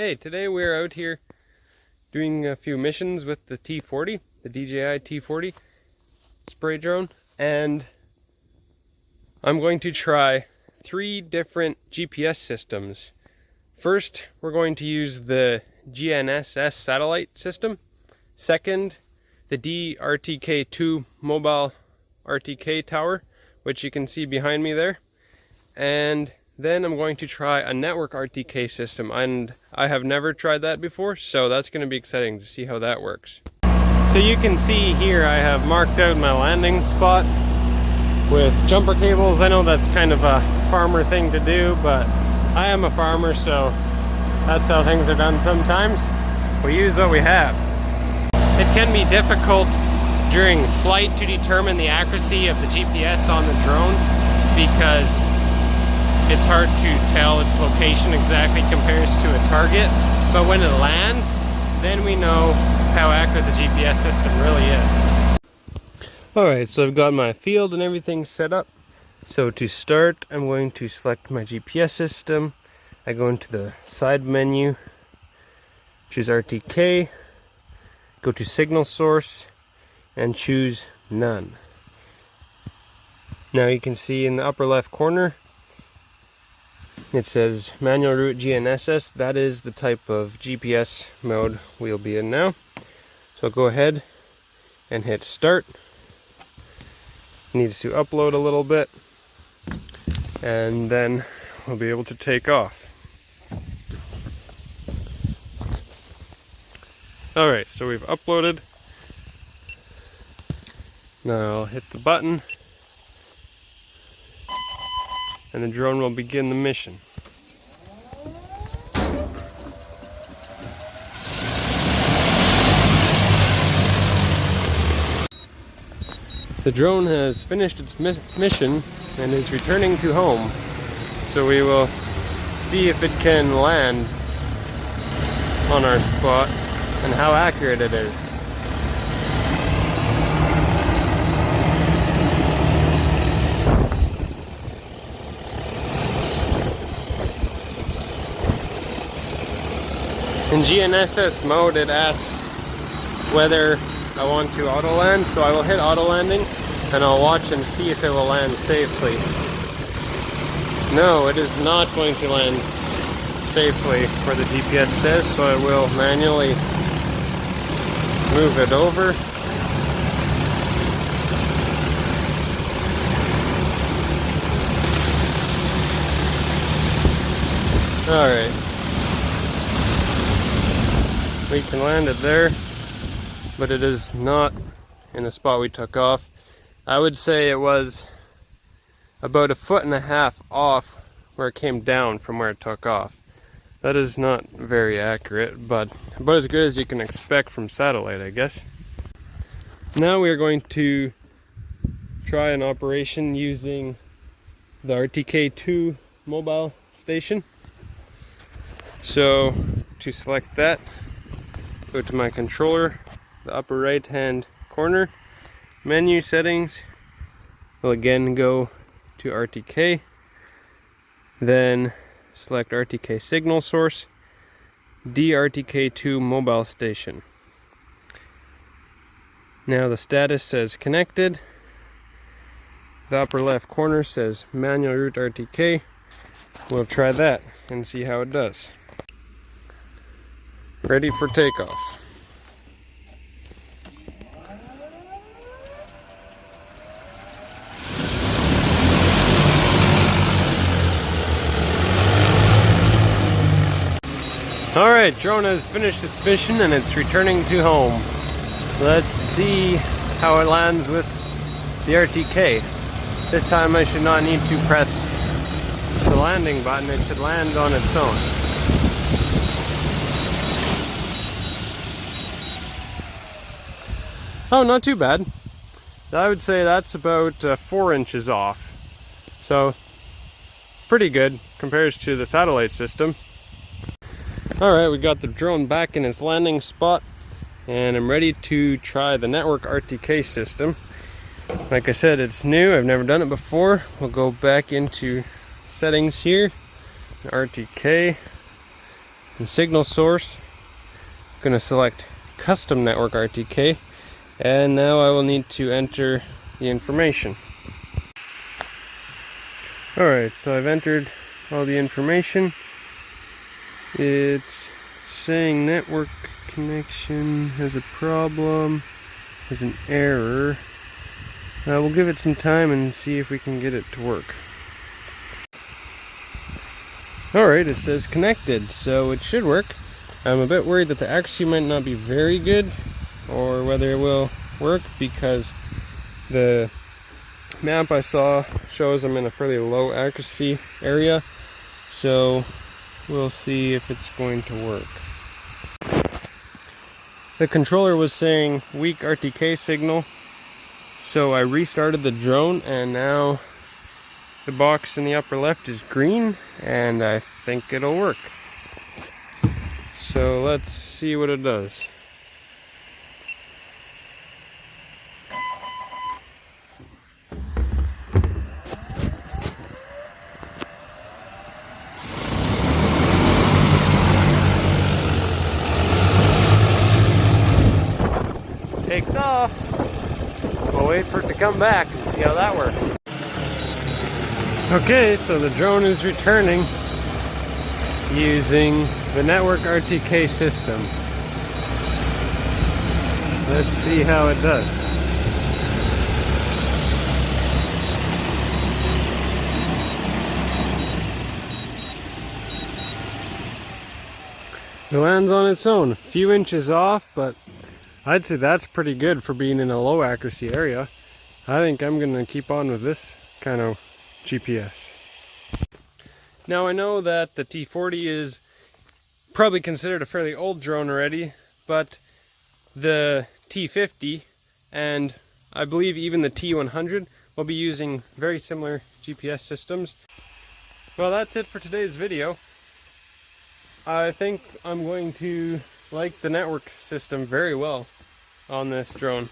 Hey, today we're out here doing a few missions with the T40, the DJI T40 spray drone, and I'm going to try 3 different GPS systems. First, we're going to use the GNSS satellite system. Second, the DRTK2 mobile RTK tower, which you can see behind me there. And then I'm going to try a network RTK system, and I have never tried that before, so that's going to be exciting to see how that works. So you can see here I have marked out my landing spot with jumper cables. I know that's kind of a farmer thing to do, but I am a farmer, so that's how things are done sometimes. We use what we have. It can be difficult during flight to determine the accuracy of the GPS on the drone because it's hard to tell its location exactly compares to a target, but when it lands, then we know how accurate the GPS system really is. Alright, so I've got my field and everything set up. So to start, I'm going to select my GPS system. I go into the side menu, choose RTK, go to signal source, and choose none. Now you can see in the upper left corner, it says manual route GNSS. That is the type of GPS mode we'll be in now. So I'll go ahead and hit start. It needs to upload a little bit, and then we'll be able to take off. Alright, so we've uploaded. Now I'll hit the button, and the drone will begin the mission. The drone has finished its mission and is returning to home, so we will see if it can land on our spot and how accurate it is. In GNSS mode, it asks whether I want to auto land, so I will hit auto landing and I'll watch and see if it will land safely. No, it is not going to land safely where the GPS says, so I will manually move it over. Alright. We can land it there, but it is not in the spot we took off. I would say it was about 1.5 feet off where it came down from where it took off. That is not very accurate, but about as good as you can expect from satellite, I guess. Now we are going to try an operation using the RTK2 mobile station. So to select that, go to my controller, the upper right hand corner, menu settings. We'll again go to RTK, then select RTK signal source, DRTK2 mobile station. Now the status says connected. The upper left corner says manual route RTK. We'll try that and see how it does. Ready for takeoff. Alright, drone has finished its mission and it's returning to home. Let's see how it lands with the RTK. This time I should not need to press the landing button, it should land on its own. Oh, not too bad. I would say that's about 4 inches off. So, pretty good compared to the satellite system. Alright, we got the drone back in its landing spot, and I'm ready to try the network RTK system. Like I said, it's new, I've never done it before. We'll go back into settings here, RTK, the signal source. I'm going to select custom network RTK, and now I will need to enter the information. Alright, so I've entered all the information. It's saying network connection has a problem, has an error. We'll give it some time and see if we can get it to work. Alright, it says connected, so it should work. I'm a bit worried that the accuracy might not be very good, or whether it will work, because the map I saw shows I'm in a fairly low accuracy area, so we'll see if it's going to work. The controller was saying weak RTK signal, so I restarted the drone, and now the box in the upper left is green, and I think it'll work. So let's see what it does. Takes off. We'll wait for it to come back and see how that works. Okay, so the drone is returning using the network RTK system. Let's see how it does. It lands on its own, a few inches off, but I'd say that's pretty good for being in a low accuracy area. I think I'm going to keep on with this kind of GPS. Now I know that the T40 is probably considered a fairly old drone already, but the T50 and I believe even the T100 will be using very similar GPS systems. Well, that's it for today's video. I think I'm going to like the network system very well on this drone.